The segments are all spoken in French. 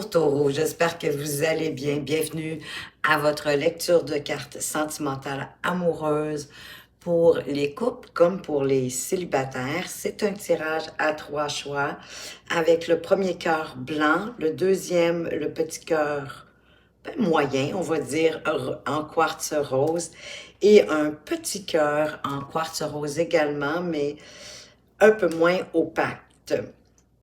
Bonjour Taureau, j'espère que vous allez bien. Bienvenue à votre lecture de cartes sentimentales amoureuses pour les couples comme pour les célibataires. C'est un tirage à 3 choix avec le premier cœur blanc, le deuxième, le petit cœur moyen, on va dire, en quartz rose et un petit cœur en quartz rose également, mais un peu moins opaque.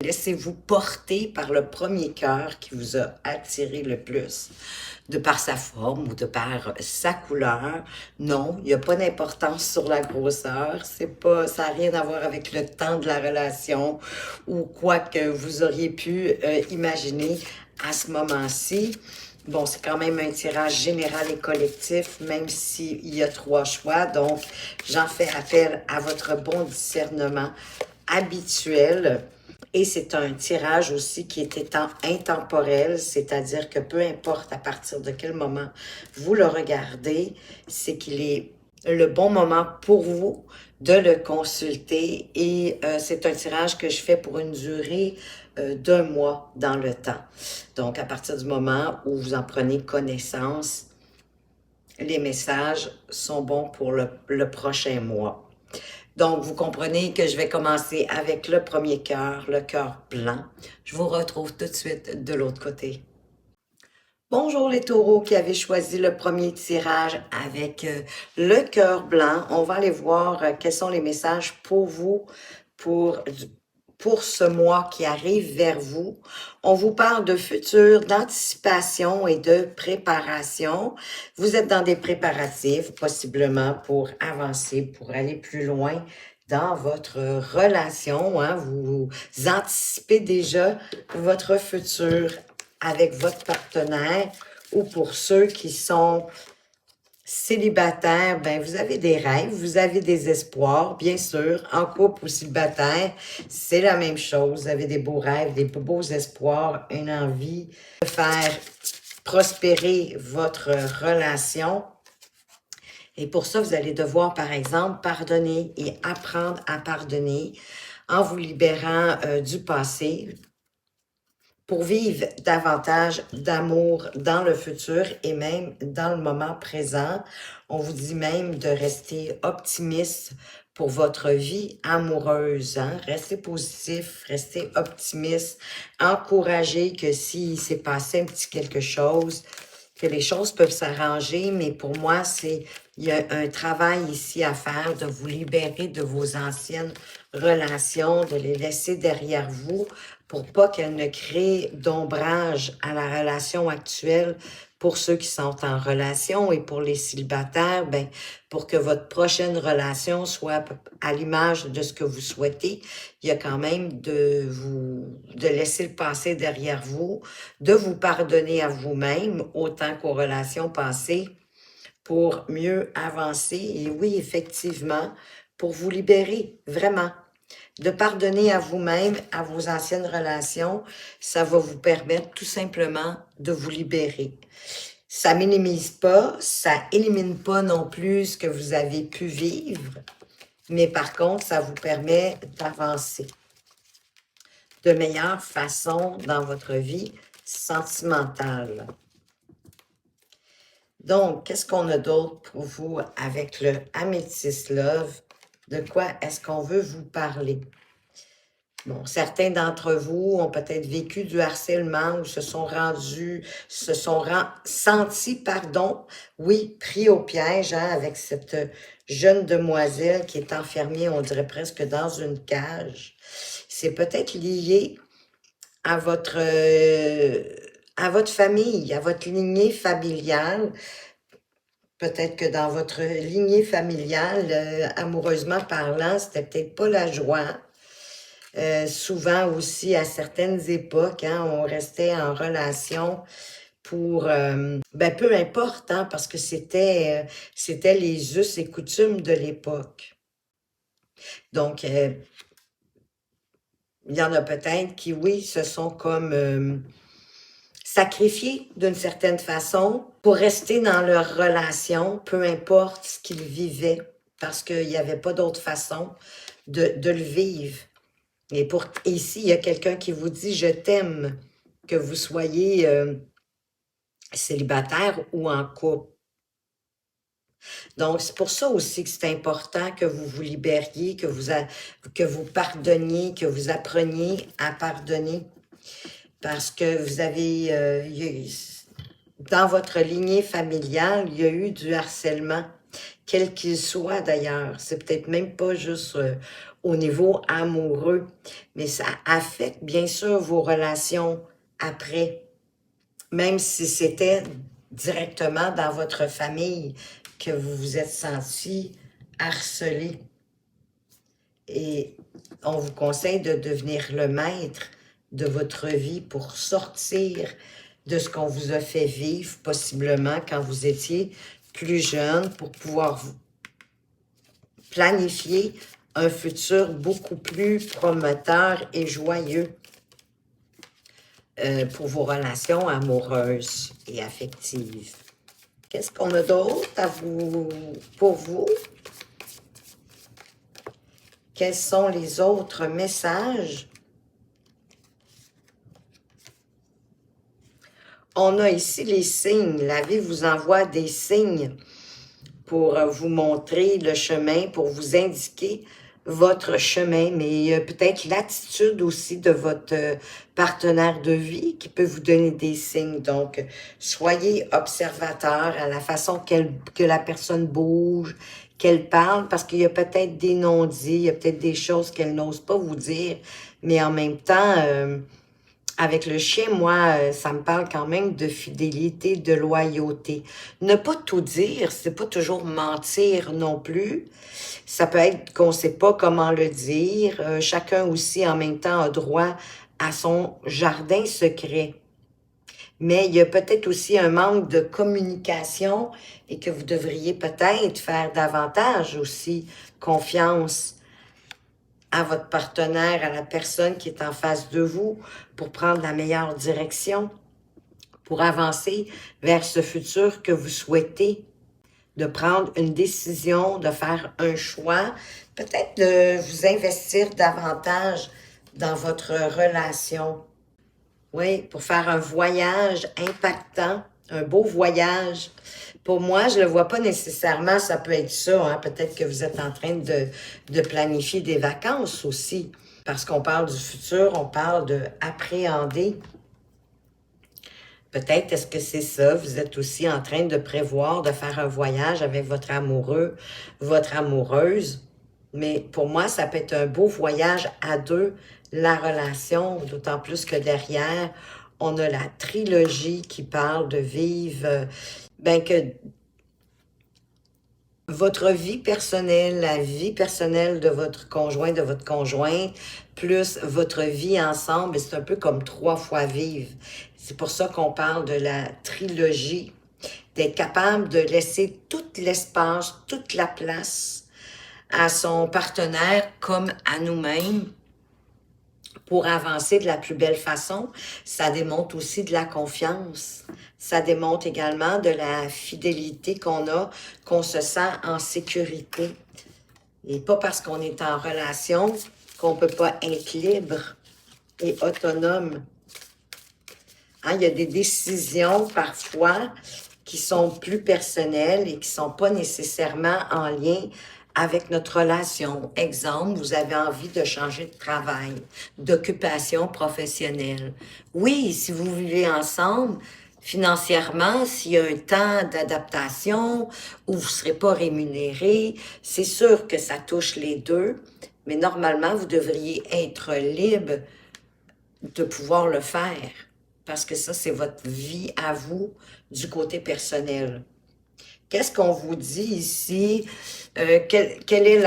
Laissez-vous porter par le premier cœur qui vous a attiré le plus, de par sa forme ou de par sa couleur. Non, il n'y a pas d'importance sur la grosseur. C'est pas, ça n'a rien à voir avec le temps de la relation ou quoi que vous auriez pu imaginer à ce moment-ci. Bon, c'est quand même un tirage général et collectif, même s'il y a 3 choix. Donc, j'en fais appel à votre bon discernement habituel. Et c'est un tirage aussi qui est intemporel, c'est-à-dire que peu importe à partir de quel moment vous le regardez, c'est qu'il est le bon moment pour vous de le consulter. Et c'est un tirage que je fais pour une durée d'1 mois dans le temps. Donc, à partir du moment où vous en prenez connaissance, les messages sont bons pour le prochain mois. Donc, vous comprenez que je vais commencer avec le premier cœur, le cœur blanc. Je vous retrouve tout de suite de l'autre côté. Bonjour les taureaux qui avaient choisi le premier tirage avec le cœur blanc. On va aller voir quels sont les messages pour vous, pour ce mois qui arrive vers vous. On vous parle de futur, d'anticipation et de préparation. Vous êtes dans des préparatifs, possiblement pour avancer, pour aller plus loin dans votre relation. Hein? Vous anticipez déjà votre futur avec votre partenaire, ou pour ceux qui sont célibataires, ben vous avez des rêves, vous avez des espoirs, bien sûr. En couple ou célibataire, c'est la même chose. Vous avez des beaux rêves, des beaux espoirs, une envie de faire prospérer votre relation. Et pour ça, vous allez devoir, par exemple, pardonner et apprendre à pardonner en vous libérant du passé, pour vivre davantage d'amour dans le futur et même dans le moment présent. On vous dit même de rester optimiste pour votre vie amoureuse. Hein? Restez positif, restez optimiste, encouragez que s'il s'est passé un petit quelque chose, que les choses peuvent s'arranger, mais pour moi, il y a un travail ici à faire de vous libérer de vos anciennes relations, de les laisser derrière vous pour pas qu'elles ne créent d'ombrage à la relation actuelle pour ceux qui sont en relation, et pour les célibataires, ben, pour que votre prochaine relation soit à l'image de ce que vous souhaitez, il y a quand même de laisser le passé derrière vous, de vous pardonner à vous-même autant qu'aux relations passées pour mieux avancer. Et oui, effectivement, pour vous libérer, vraiment. De pardonner à vous-même, à vos anciennes relations, ça va vous permettre tout simplement de vous libérer. Ça minimise pas, ça élimine pas non plus ce que vous avez pu vivre, mais par contre, ça vous permet d'avancer de meilleure façon dans votre vie sentimentale. Donc, qu'est-ce qu'on a d'autre pour vous avec le Amethyst Love? De quoi est-ce qu'on veut vous parler? Bon, certains d'entre vous ont peut-être vécu du harcèlement ou sentis, oui, pris au piège, hein, avec cette jeune demoiselle qui est enfermée, on dirait presque dans une cage. C'est peut-être lié à votre famille, à votre lignée familiale. Peut-être que dans votre lignée familiale, amoureusement parlant, c'était peut-être pas la joie. Souvent aussi, à certaines époques, hein, on restait en relation pour, peu importe, hein, parce que c'était les us et coutumes de l'époque. Donc, il y en a peut-être qui, oui, se sont comme sacrifiés d'une certaine façon pour rester dans leur relation, peu importe ce qu'ils vivaient, parce qu'il n'y avait pas d'autre façon de le vivre. Et ici, il y a quelqu'un qui vous dit « je t'aime », que vous soyez célibataire ou en couple. Donc, c'est pour ça aussi que c'est important que vous vous libériez, que vous pardonniez, que vous appreniez à pardonner. Parce que vous avez, dans votre lignée familiale, il y a eu du harcèlement, quel qu'il soit d'ailleurs. C'est peut-être même pas juste au niveau amoureux, mais ça affecte bien sûr vos relations après, même si c'était directement dans votre famille que vous vous êtes senti harcelé. Et on vous conseille de devenir le maître de votre vie pour sortir de ce qu'on vous a fait vivre, possiblement quand vous étiez plus jeune, pour pouvoir vous planifier un futur beaucoup plus prometteur et joyeux pour vos relations amoureuses et affectives. Qu'est-ce qu'on a d'autre pour vous? Quels sont les autres messages? On a ici les signes. La vie vous envoie des signes pour vous montrer le chemin, pour vous indiquer votre chemin, mais peut-être l'attitude aussi de votre partenaire de vie qui peut vous donner des signes. Donc, soyez observateur à la façon que la personne bouge, qu'elle parle, parce qu'il y a peut-être des non-dits, il y a peut-être des choses qu'elle n'ose pas vous dire, mais en même temps, avec le chien, moi, ça me parle quand même de fidélité, de loyauté. Ne pas tout dire, c'est pas toujours mentir non plus. Ça peut être qu'on sait pas comment le dire. Chacun aussi, en même temps, a droit à son jardin secret. Mais il y a peut-être aussi un manque de communication et que vous devriez peut-être faire davantage aussi confiance à votre partenaire, à la personne qui est en face de vous pour prendre la meilleure direction, pour avancer vers ce futur que vous souhaitez, de prendre une décision, de faire un choix, peut-être de vous investir davantage dans votre relation. Oui, pour faire un voyage impactant, un beau voyage. Pour moi, je ne le vois pas nécessairement, ça peut être ça. Hein? Peut-être que vous êtes en train de planifier des vacances aussi. Parce qu'on parle du futur, on parle de appréhender. Peut-être est-ce que c'est ça, vous êtes aussi en train de prévoir de faire un voyage avec votre amoureux, votre amoureuse. Mais pour moi, ça peut être un beau voyage à deux, la relation, d'autant plus que derrière, on a la trilogie qui parle de vivre, que votre vie personnelle, la vie personnelle de votre conjoint, de votre conjointe, plus votre vie ensemble, c'est un peu comme 3 fois vivre. C'est pour ça qu'on parle de la trilogie, d'être capable de laisser tout l'espace, toute la place à son partenaire comme à nous-mêmes pour avancer de la plus belle façon. Ça démontre aussi de la confiance. Ça démontre également de la fidélité qu'on a, qu'on se sent en sécurité. Et pas parce qu'on est en relation qu'on ne peut pas être libre et autonome. Hein, il y a des décisions parfois qui sont plus personnelles et qui ne sont pas nécessairement en lien avec notre relation. Exemple, vous avez envie de changer de travail, d'occupation professionnelle. Oui, si vous vivez ensemble, financièrement, s'il y a un temps d'adaptation où vous ne serez pas rémunéré, c'est sûr que ça touche les deux, mais normalement, vous devriez être libre de pouvoir le faire, parce que ça, c'est votre vie à vous du côté personnel. Qu'est-ce qu'on vous dit ici? Quelle est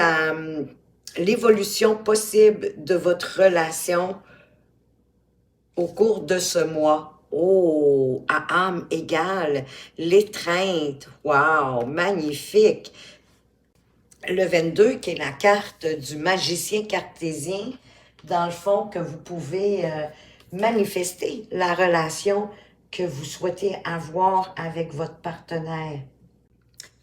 l'évolution possible de votre relation au cours de ce mois? Oh, à âme égale, l'étreinte, wow, magnifique. Le 22, qui est la carte du magicien cartésien, dans le fond, que vous pouvez manifester la relation que vous souhaitez avoir avec votre partenaire.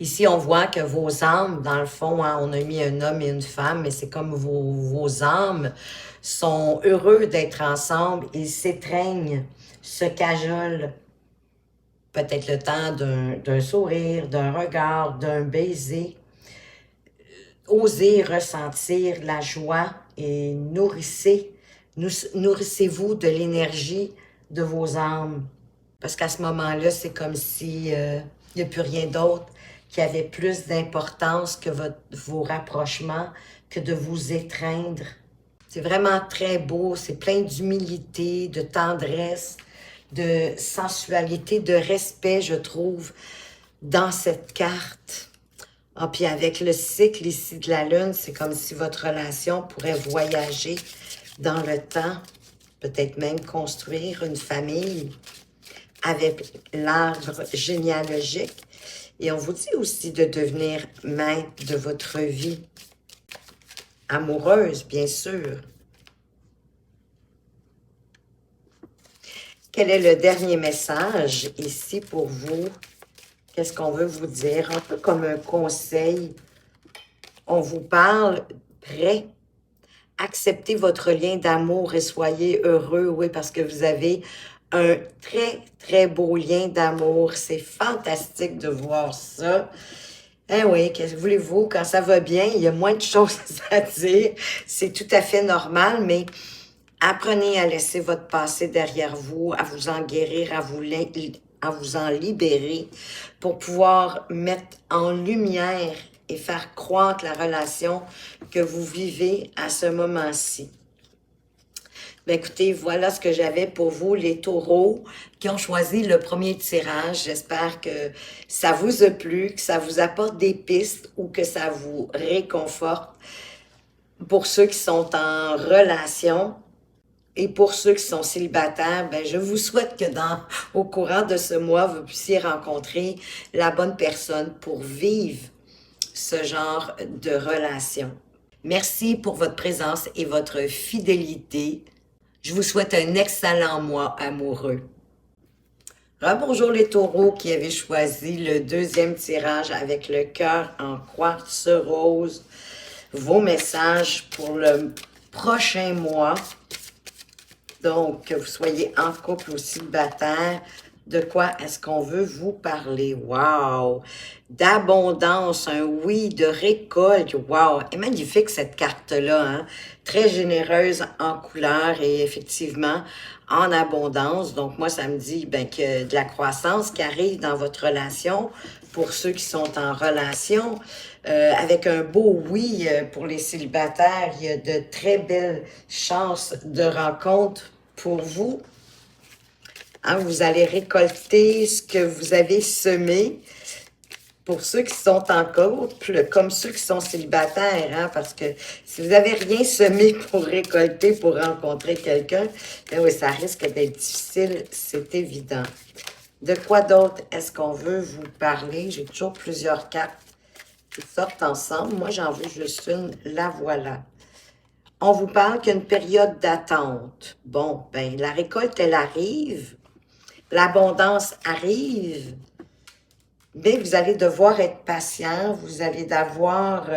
Ici, on voit que vos âmes, dans le fond, hein, on a mis un homme et une femme, mais c'est comme vos âmes sont heureux d'être ensemble, ils s'étreignent se cajolent. Peut-être le temps d'un sourire, d'un regard, d'un baiser. Osez ressentir la joie et nourrissez-vous de l'énergie de vos âmes. Parce qu'à ce moment-là, c'est comme si il n'y a plus rien d'autre qui avait plus d'importance que vos rapprochements, que de vous étreindre. C'est vraiment très beau, c'est plein d'humilité, de tendresse, de sensualité, de respect, je trouve, dans cette carte. Ah, puis avec le cycle ici de la Lune, c'est comme si votre relation pourrait voyager dans le temps, peut-être même construire une famille avec l'arbre généalogique. Et on vous dit aussi de devenir maître de votre vie amoureuse, bien sûr. Quel est le dernier message ici pour vous? Qu'est-ce qu'on veut vous dire? Un peu comme un conseil. On vous parle prêt. Acceptez votre lien d'amour et soyez heureux, oui, parce que vous avez un très, très beau lien d'amour. C'est fantastique de voir ça. Eh oui, qu'est-ce que voulez-vous? Quand ça va bien, il y a moins de choses à dire. C'est tout à fait normal, mais apprenez à laisser votre passé derrière vous, à vous en guérir, à vous en libérer pour pouvoir mettre en lumière et faire croître la relation que vous vivez à ce moment-ci. Ben écoutez, voilà ce que j'avais pour vous, les taureaux qui ont choisi le premier tirage. J'espère que ça vous a plu, que ça vous apporte des pistes ou que ça vous réconforte. Pour ceux qui sont en relation et pour ceux qui sont célibataires, ben je vous souhaite que au courant de ce mois, vous puissiez rencontrer la bonne personne pour vivre ce genre de relation. Merci pour votre présence et votre fidélité. Je vous souhaite un excellent mois amoureux. Rebonjour les taureaux qui avaient choisi le deuxième tirage avec le cœur en quartz rose. Vos messages pour le prochain mois. Donc, que vous soyez en couple ou célibataire, de quoi est-ce qu'on veut vous parler? Wow! D'abondance, un oui, de récolte. Wow! Et magnifique cette carte-là, hein? Très généreuse en couleur et effectivement en abondance. Donc, moi, ça me dit ben, que de la croissance qui arrive dans votre relation pour ceux qui sont en relation. Avec un beau oui pour les célibataires, il y a de très belles chances de rencontre pour vous. Hein, vous allez récolter ce que vous avez semé pour ceux qui sont en couple, comme ceux qui sont célibataires, hein, parce que si vous n'avez rien semé pour récolter, pour rencontrer quelqu'un, ben oui, ça risque d'être difficile, c'est évident. De quoi d'autre est-ce qu'on veut vous parler? J'ai toujours plusieurs cartes qui sortent ensemble. Moi, j'en veux juste une. La voilà. On vous parle qu'il y a une période d'attente. Bon, ben la récolte, elle arrive. L'abondance arrive. Mais vous allez devoir être patient. Vous allez devoir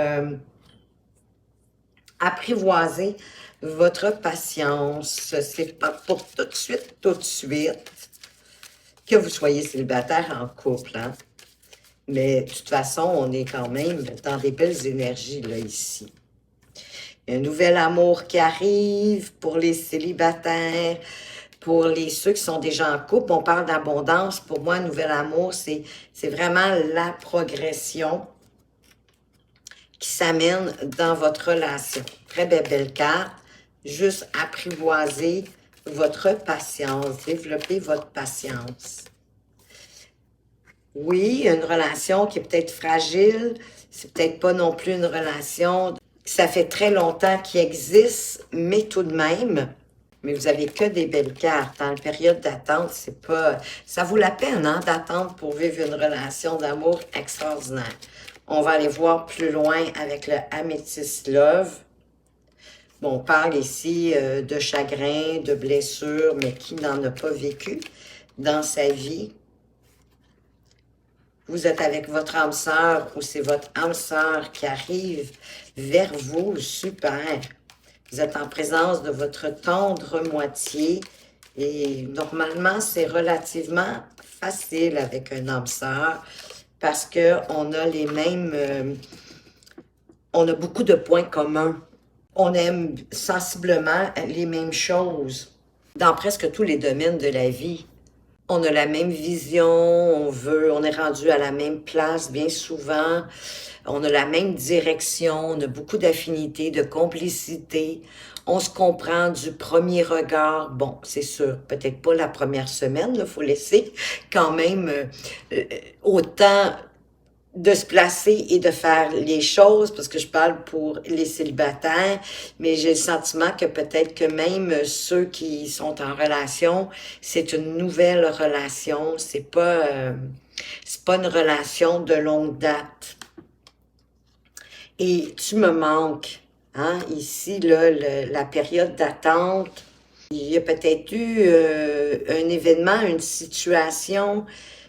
apprivoiser votre patience. C'est pas pour tout de suite, que vous soyez célibataire en couple, hein. Mais de toute façon, on est quand même dans des belles énergies, là, ici. Il y a un nouvel amour qui arrive pour les célibataires, pour ceux qui sont déjà en couple. On parle d'abondance. Pour moi, un nouvel amour, c'est vraiment la progression qui s'amène dans votre relation. Très belle carte. Juste apprivoiser votre patience, développer votre patience. Oui, une relation qui est peut-être fragile, c'est peut-être pas non plus une relation, ça fait très longtemps qu'il existe, mais tout de même, mais vous avez que des belles cartes. En période d'attente, c'est pas, ça vaut la peine, hein, d'attendre pour vivre une relation d'amour extraordinaire. On va aller voir plus loin avec le Amethyst Love. Bon, on parle ici de chagrin, de blessure, mais qui n'en a pas vécu dans sa vie? Vous êtes avec votre âme sœur ou c'est votre âme sœur qui arrive vers vous. Super. Vous êtes en présence de votre tendre moitié Et normalement, c'est relativement facile avec un âme sœur parce qu'on a les mêmes... on a beaucoup de points communs. On aime sensiblement les mêmes choses dans presque tous les domaines de la vie. On a la même vision, on est rendu à la même place bien souvent, on a la même direction, on a beaucoup d'affinités, de complicité, on se comprend du premier regard. Bon, c'est sûr, peut-être pas la première semaine, il faut laisser quand même autant de se placer et de faire les choses, parce que je parle pour les célibataires, mais j'ai le sentiment que peut-être que même ceux qui sont en relation, c'est une nouvelle relation, c'est pas une relation de longue date. Et tu me manques, hein, ici, là, la période d'attente, il y a peut-être eu un événement, une situation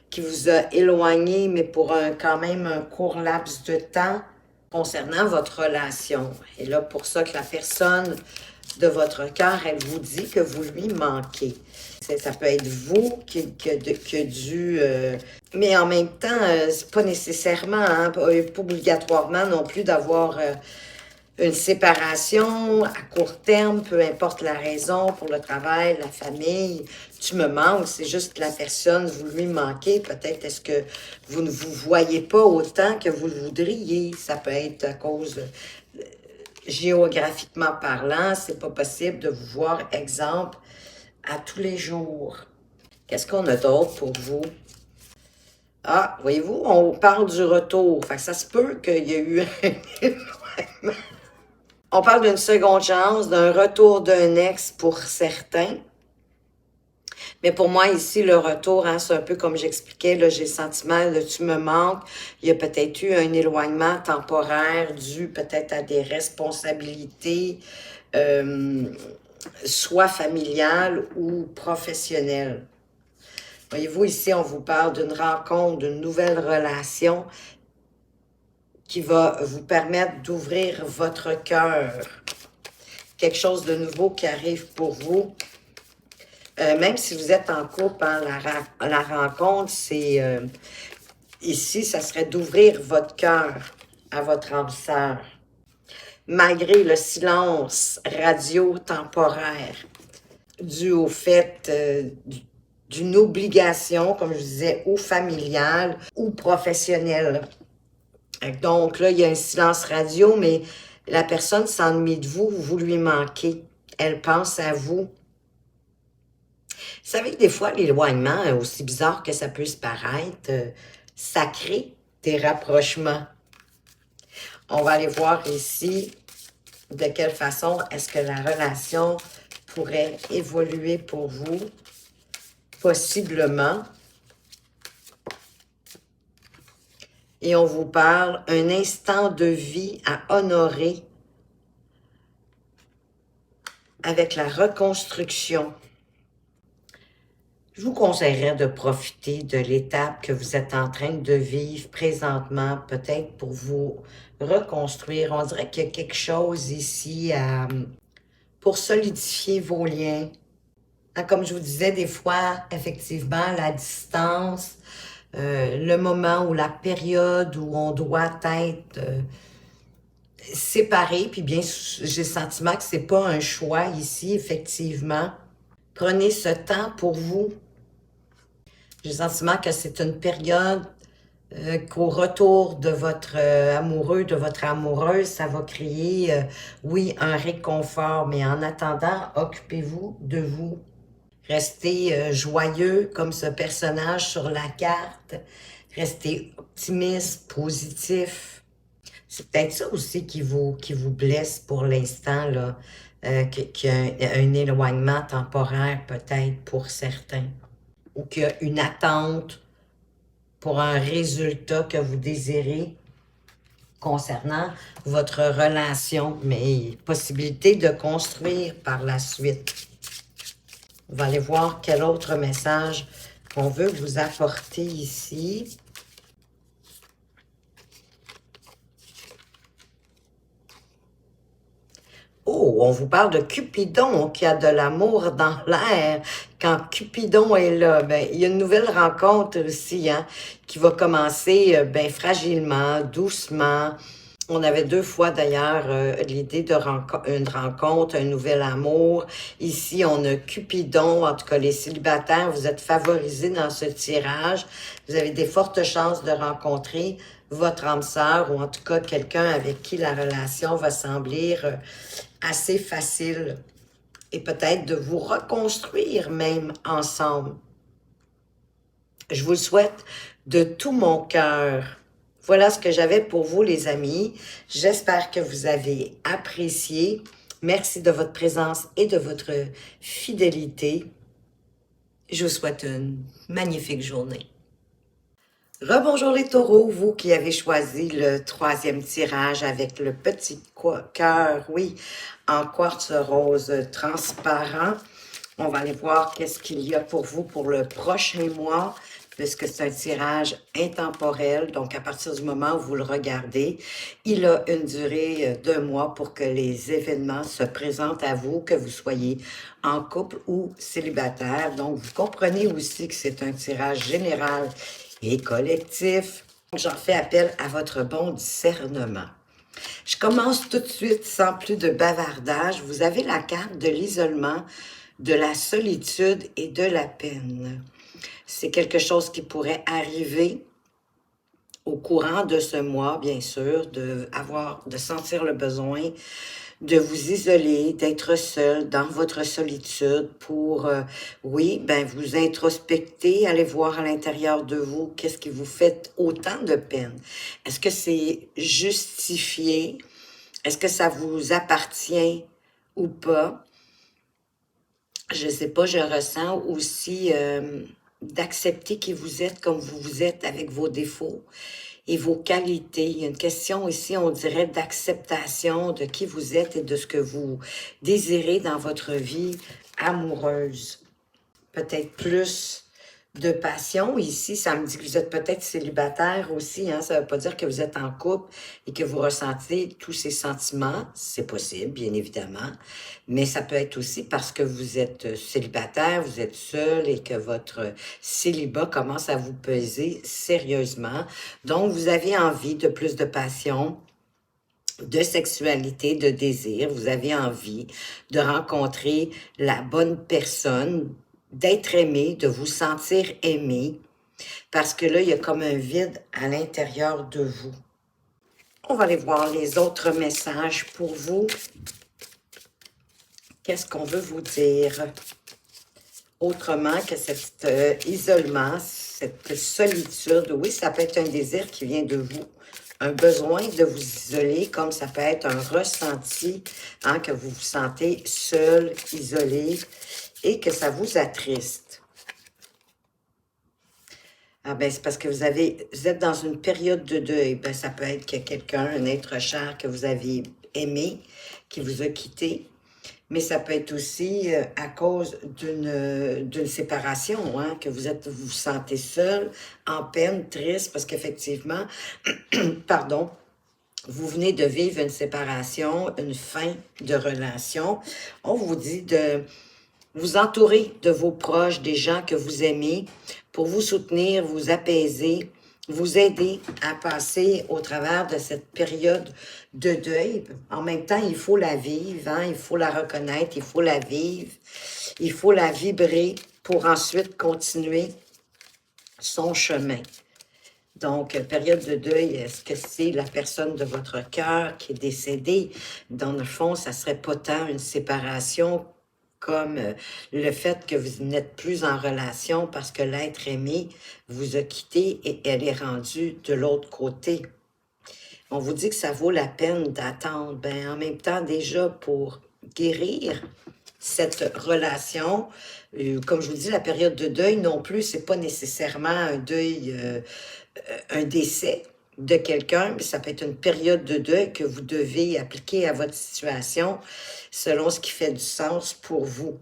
qui vous a éloigné, mais pour quand même un court laps de temps concernant votre relation. Et là, pour ça que la personne de votre cœur, elle vous dit que vous lui manquez. Ça peut être vous qui a dû... mais en même temps, c'est pas nécessairement, hein, pas obligatoirement non plus d'avoir une séparation à court terme, peu importe la raison, pour le travail, la famille. Tu me manques, c'est juste que la personne, vous lui manquez. Peut-être est-ce que vous ne vous voyez pas autant que vous le voudriez. Ça peut être à cause, géographiquement parlant, c'est pas possible de vous voir, exemple, à tous les jours. Qu'est-ce qu'on a d'autre pour vous? Ah, voyez-vous, on parle du retour. Fait que ça se peut qu'il y ait eu un... On parle d'une seconde chance, d'un retour d'un ex pour certains. Mais pour moi, ici, le retour, hein, c'est un peu comme j'expliquais, là, j'ai le sentiment de tu me manques. Il y a peut-être eu un éloignement temporaire dû peut-être à des responsabilités, soit familiales ou professionnelles. Voyez-vous, ici, on vous parle d'une rencontre, d'une nouvelle relation qui va vous permettre d'ouvrir votre cœur. Quelque chose de nouveau qui arrive pour vous. Même si vous êtes en couple, hein, la rencontre, c'est... ici, ça serait d'ouvrir votre cœur à votre âme sœur. Malgré le silence radio-temporaire dû au fait d'une obligation, comme je disais, ou familiale ou professionnelle. Donc là, il y a un silence radio, mais la personne s'ennuie de vous, vous lui manquez. Elle pense à vous. Vous savez que des fois, l'éloignement, aussi bizarre que ça peut se paraître, ça crée des rapprochements. On va aller voir ici de quelle façon est-ce que la relation pourrait évoluer pour vous, possiblement. Et on vous parle un instant de vie à honorer avec la reconstruction. Je vous conseillerais de profiter de l'étape que vous êtes en train de vivre présentement, peut-être pour vous reconstruire. On dirait qu'il y a quelque chose ici pour solidifier vos liens. Hein, comme je vous disais, des fois, effectivement, la distance, le moment ou la période où on doit être séparé, puis bien, j'ai le sentiment que c'est pas un choix ici, effectivement. Prenez ce temps pour vous. J'ai le sentiment que c'est une période qu'au retour de votre amoureux, de votre amoureuse, ça va créer, oui, un réconfort. Mais en attendant, occupez-vous de vous. Restez joyeux comme ce personnage sur la carte. Restez optimiste, positif. C'est peut-être ça aussi qui vous blesse pour l'instant, là. Qu'il y a un éloignement temporaire peut-être pour certains. Ou qu'il y a une attente pour un résultat que vous désirez concernant votre relation, mais possibilité de construire par la suite. On va aller voir quel autre message on veut vous apporter ici. Oh, on vous parle de Cupidon qui a de l'amour dans l'air. quand Cupidon est là, ben, il y a une nouvelle rencontre aussi, hein, qui va commencer ben, fragilement, doucement. On avait 2 fois d'ailleurs l'idée de une rencontre, un nouvel amour. Ici, on a Cupidon, en tout cas les célibataires, vous êtes favorisés dans ce tirage. Vous avez des fortes chances de rencontrer votre âme sœur ou en tout cas quelqu'un avec qui la relation va sembler assez facile et peut-être de vous reconstruire même ensemble. Je vous le souhaite de tout mon cœur. Voilà ce que j'avais pour vous, les amis. J'espère que vous avez apprécié. Merci de votre présence et de votre fidélité. Je vous souhaite une magnifique journée. Rebonjour les taureaux, vous qui avez choisi le 3e tirage avec le petit cœur, oui, en quartz rose transparent. On va aller voir qu'est-ce qu'il y a pour vous pour le prochain mois, puisque c'est un tirage intemporel. Donc, à partir du moment où vous le regardez, il a une durée de mois pour que les événements se présentent à vous, que vous soyez en couple ou célibataire. Donc, vous comprenez aussi que c'est un tirage général et collectif. J'en fais appel à votre bon discernement. Je commence tout de suite sans plus de bavardage. Vous avez la carte de l'isolement, de la solitude et de la peine. C'est quelque chose qui pourrait arriver au courant de ce mois, bien sûr, de sentir le besoin de vous isoler, d'être seul dans votre solitude pour, oui, ben vous introspecter, aller voir à l'intérieur de vous qu'est-ce qui vous fait autant de peine. Est-ce que c'est justifié? Est-ce que ça vous appartient ou pas? Je sais pas, je ressens aussi d'accepter qui vous êtes comme vous êtes avec vos défauts et vos qualités. Il y a une question ici, on dirait, d'acceptation de qui vous êtes et de ce que vous désirez dans votre vie amoureuse. Peut-être plus de passion. Ici, ça me dit que vous êtes peut-être célibataire aussi. Hein? Ça ne veut pas dire que vous êtes en couple et que vous ressentez tous ces sentiments. C'est possible, bien évidemment. Mais ça peut être aussi parce que vous êtes célibataire, vous êtes seul et que votre célibat commence à vous peser sérieusement. Donc, vous avez envie de plus de passion, de sexualité, de désir. Vous avez envie de rencontrer la bonne personne, d'être aimé, de vous sentir aimé, parce que là, il y a comme un vide à l'intérieur de vous. On va aller voir les autres messages pour vous. Qu'est-ce qu'on veut vous dire? Autrement que cet isolement, cette solitude, oui, ça peut être un désir qui vient de vous, un besoin de vous isoler, comme ça peut être un ressenti, hein, que vous vous sentez seul, isolé, et que ça vous attriste. Ah ben, c'est parce que vous êtes dans une période de deuil. Ben, ça peut être que quelqu'un, un être cher que vous avez aimé, qui vous a quitté, mais ça peut être aussi à cause d'une séparation, hein, que vous vous sentez seul, en peine, triste, parce qu'effectivement, pardon, vous venez de vivre une séparation, une fin de relation. On vous dit de vous entourer de vos proches, des gens que vous aimez, pour vous soutenir, vous apaiser, vous aider à passer au travers de cette période de deuil. En même temps, il faut la vivre, hein? Il faut la reconnaître, il faut la vivre, il faut la vibrer pour ensuite continuer son chemin. Donc, période de deuil, est-ce que c'est la personne de votre cœur qui est décédée? Dans le fond, ça serait pas tant une séparation comme le fait que vous n'êtes plus en relation parce que l'être aimé vous a quitté et elle est rendue de l'autre côté. On vous dit que ça vaut la peine d'attendre. Ben, en même temps, déjà, pour guérir cette relation, comme je vous dis, la période de deuil non plus, c'est pas nécessairement un deuil, un décès de quelqu'un, mais ça peut être une période de deuil que vous devez appliquer à votre situation selon ce qui fait du sens pour vous.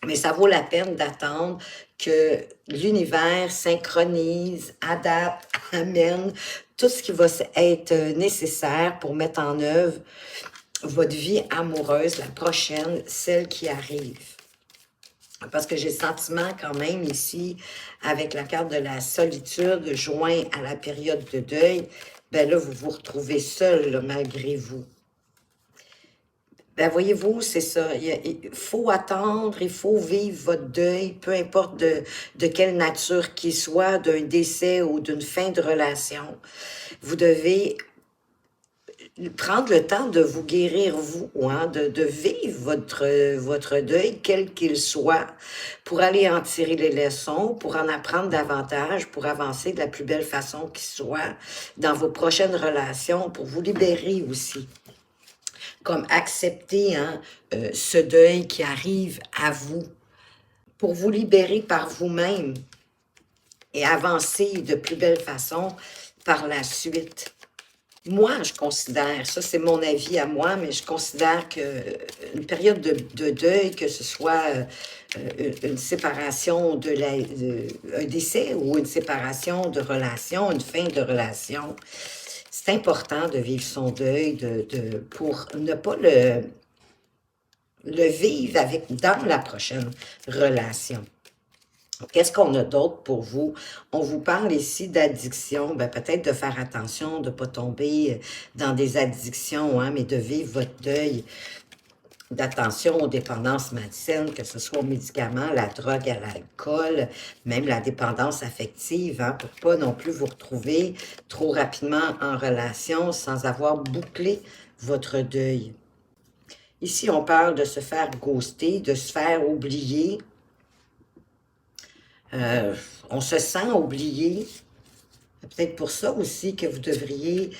Mais ça vaut la peine d'attendre que l'univers synchronise, adapte, amène tout ce qui va être nécessaire pour mettre en œuvre votre vie amoureuse, la prochaine, celle qui arrive. Parce que j'ai le sentiment quand même ici, avec la carte de la solitude, joint à la période de deuil, ben là, vous vous retrouvez seul, là, malgré vous. Ben voyez-vous, c'est ça. Il faut attendre, il faut vivre votre deuil, peu importe de quelle nature qu'il soit, d'un décès ou d'une fin de relation. Vous devez prendre le temps de vous guérir, vous, hein, de vivre votre deuil, quel qu'il soit, pour aller en tirer les leçons, pour en apprendre davantage, pour avancer de la plus belle façon qui soit dans vos prochaines relations, pour vous libérer aussi. Comme accepter hein, ce deuil qui arrive à vous, pour vous libérer par vous-même et avancer de plus belle façon par la suite. Moi, je considère, ça c'est mon avis à moi, mais je considère qu'une période de deuil, que ce soit une séparation un décès ou une séparation de relation, une fin de relation, c'est important de vivre son deuil pour ne pas le vivre dans la prochaine relation. Qu'est-ce qu'on a d'autre pour vous? On vous parle ici d'addiction, ben peut-être de faire attention, de ne pas tomber dans des addictions, hein, mais de vivre votre deuil d'attention aux dépendances malsaines, que ce soit aux médicaments, la drogue, à l'alcool, même la dépendance affective, hein, pour pas non plus vous retrouver trop rapidement en relation sans avoir bouclé votre deuil. Ici, on parle de se faire ghoster, de se faire oublier. On se sent oublié. Peut-être pour ça aussi que vous devriez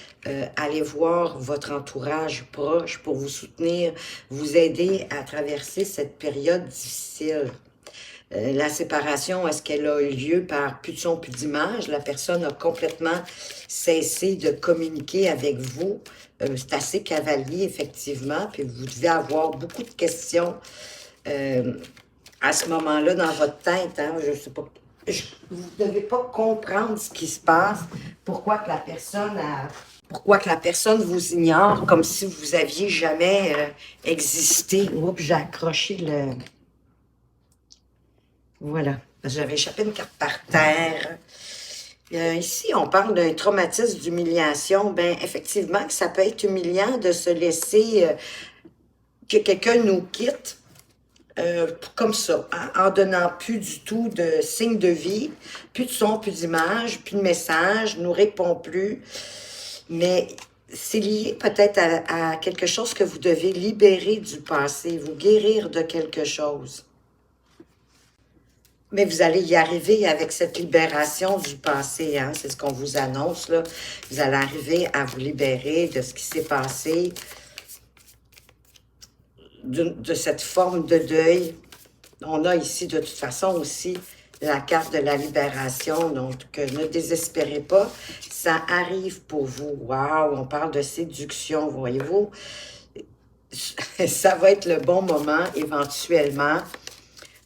aller voir votre entourage proche pour vous soutenir, vous aider à traverser cette période difficile. La séparation, est-ce qu'elle a eu lieu par plus de son, plus d'image? La personne a complètement cessé de communiquer avec vous. C'est assez cavalier, effectivement, puis vous devez avoir beaucoup de questions à ce moment-là dans votre tête. Hein, je sais pas. Vous ne devez pas comprendre ce qui se passe, pourquoi que la personne vous ignore, comme si vous aviez jamais existé. Oups, j'ai accroché le... Voilà, j'avais échappé une carte par terre. Ici, on parle d'un traumatisme d'humiliation. Ben, effectivement, ça peut être humiliant de se laisser que quelqu'un nous quitte comme ça, hein, en donnant plus du tout de signes de vie, plus de son, plus d'image, plus de messages, nous répond plus. Mais c'est lié peut-être à quelque chose que vous devez libérer du passé, vous guérir de quelque chose. Mais vous allez y arriver avec cette libération du passé, hein? C'est ce qu'on vous annonce, là. Vous allez arriver à vous libérer de ce qui s'est passé, de cette forme de deuil. On a ici, de toute façon, aussi la carte de la libération. Donc, ne désespérez pas, ça arrive pour vous. Waouh, on parle de séduction, voyez-vous. Ça va être le bon moment, éventuellement,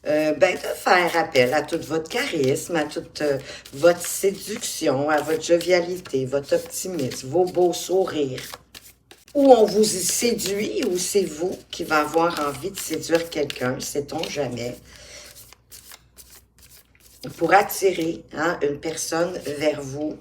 ben, de faire appel à tout votre charisme, à toute votre séduction, à votre jovialité, votre optimisme, vos beaux sourires. Ou on vous séduit, ou c'est vous qui va avoir envie de séduire quelqu'un, sait-on jamais, pour attirer hein, une personne vers vous.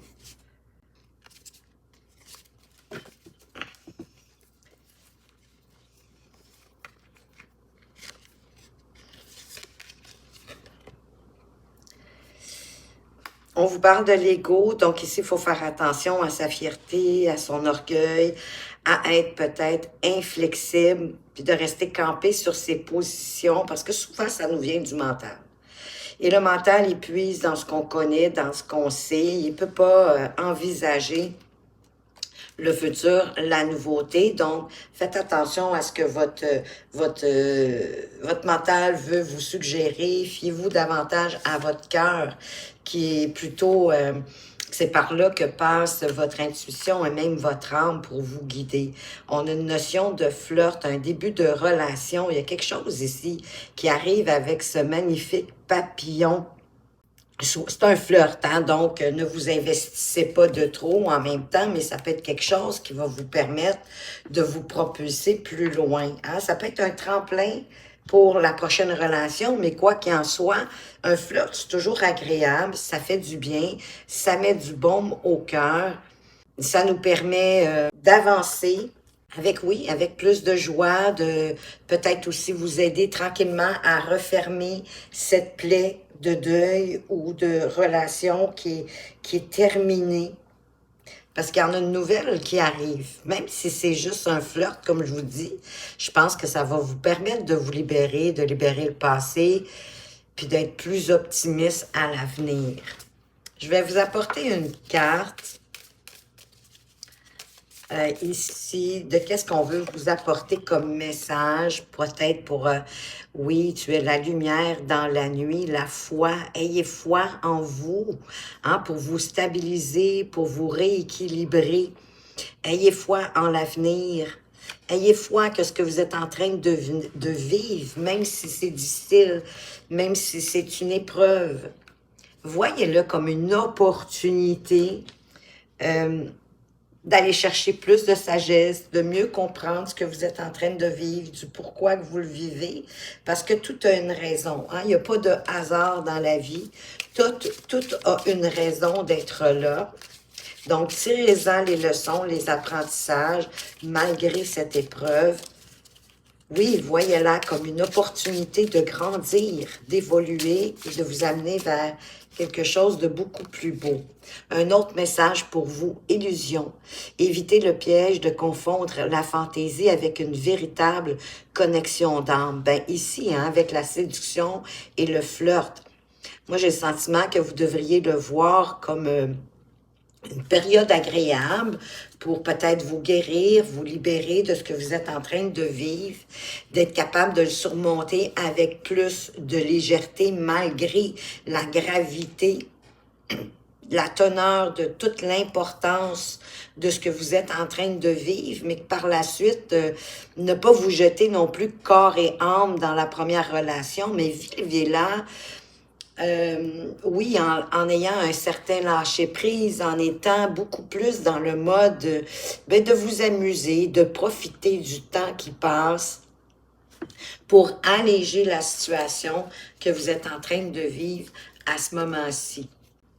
On vous parle de l'ego, donc ici, il faut faire attention à sa fierté, à son orgueil, à être peut-être inflexible, puis de rester campé sur ses positions, parce que souvent, ça nous vient du mental. Et le mental, il puise dans ce qu'on connaît, dans ce qu'on sait. Il ne peut pas envisager le futur, la nouveauté. Donc, faites attention à ce que votre mental veut vous suggérer. Fiez-vous davantage à votre cœur, qui est plutôt... c'est par là que passe votre intuition et même votre âme pour vous guider. On a une notion de flirt, un début de relation. Il y a quelque chose ici qui arrive avec ce magnifique papillon. C'est un flirt, hein? Donc ne vous investissez pas de trop en même temps, mais ça peut être quelque chose qui va vous permettre de vous propulser plus loin. Hein? Ça peut être un tremplin pour la prochaine relation, mais quoi qu'il en soit, un flirt, c'est toujours agréable, ça fait du bien, ça met du baume au cœur, ça nous permet d'avancer avec, oui, avec plus de joie, de peut-être aussi vous aider tranquillement à refermer cette plaie de deuil ou de relation qui est terminée. Parce qu'il y en a une nouvelle qui arrive. Même si c'est juste un flirt, comme je vous dis, je pense que ça va vous permettre de vous libérer, de libérer le passé, puis d'être plus optimiste à l'avenir. Je vais vous apporter une carte ici de qu'est-ce qu'on veut vous apporter comme message, peut-être pour, oui, tu es la lumière dans la nuit, la foi, ayez foi en vous, hein, pour vous stabiliser, pour vous rééquilibrer. Ayez foi en l'avenir. Ayez foi que ce que vous êtes en train de vivre, même si c'est difficile, même si c'est une épreuve, voyez-le comme une opportunité d'aller chercher plus de sagesse, de mieux comprendre ce que vous êtes en train de vivre, du pourquoi que vous le vivez, parce que tout a une raison. Hein? Il n'y a pas de hasard dans la vie. Tout a une raison d'être là. Donc, tirez-en les leçons, les apprentissages, malgré cette épreuve. Oui, voyez-la comme une opportunité de grandir, d'évoluer et de vous amener vers quelque chose de beaucoup plus beau. Un autre message pour vous, illusion. Évitez le piège de confondre la fantaisie avec une véritable connexion d'âme. Ben ici, hein, avec la séduction et le flirt, moi j'ai le sentiment que vous devriez le voir comme une période agréable pour peut-être vous guérir, vous libérer de ce que vous êtes en train de vivre, d'être capable de le surmonter avec plus de légèreté malgré la gravité, la teneur de toute l'importance de ce que vous êtes en train de vivre, mais que par la suite, ne pas vous jeter non plus corps et âme dans la première relation, mais vivez-la. Oui, en ayant un certain lâcher-prise, en étant beaucoup plus dans le mode de vous amuser, de profiter du temps qui passe pour alléger la situation que vous êtes en train de vivre à ce moment-ci.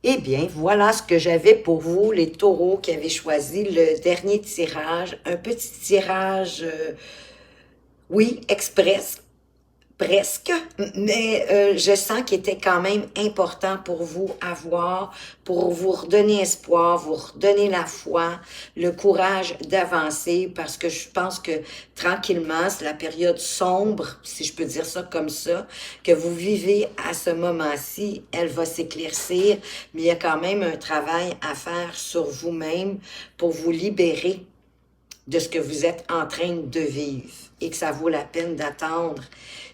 Eh bien, voilà ce que j'avais pour vous, les taureaux qui avaient choisi le dernier tirage. Un petit tirage, oui, express, presque, mais je sens qu'il était quand même important pour vous à voir, pour vous redonner espoir, vous redonner la foi, le courage d'avancer, parce que je pense que tranquillement, c'est la période sombre, si je peux dire ça comme ça, que vous vivez à ce moment-ci, elle va s'éclaircir, mais il y a quand même un travail à faire sur vous-même pour vous libérer de ce que vous êtes en train de vivre et que ça vaut la peine d'attendre.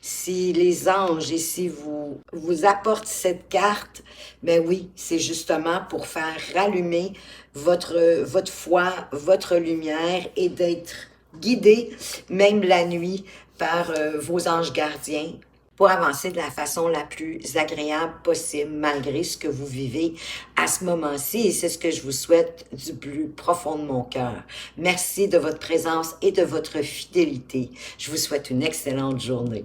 Si les anges ici vous apportent cette carte, ben oui, c'est justement pour faire rallumer votre foi, votre lumière et d'être guidé, même la nuit, par vos anges gardiens pour avancer de la façon la plus agréable possible, malgré ce que vous vivez à ce moment-ci. Et c'est ce que je vous souhaite du plus profond de mon cœur. Merci de votre présence et de votre fidélité. Je vous souhaite une excellente journée.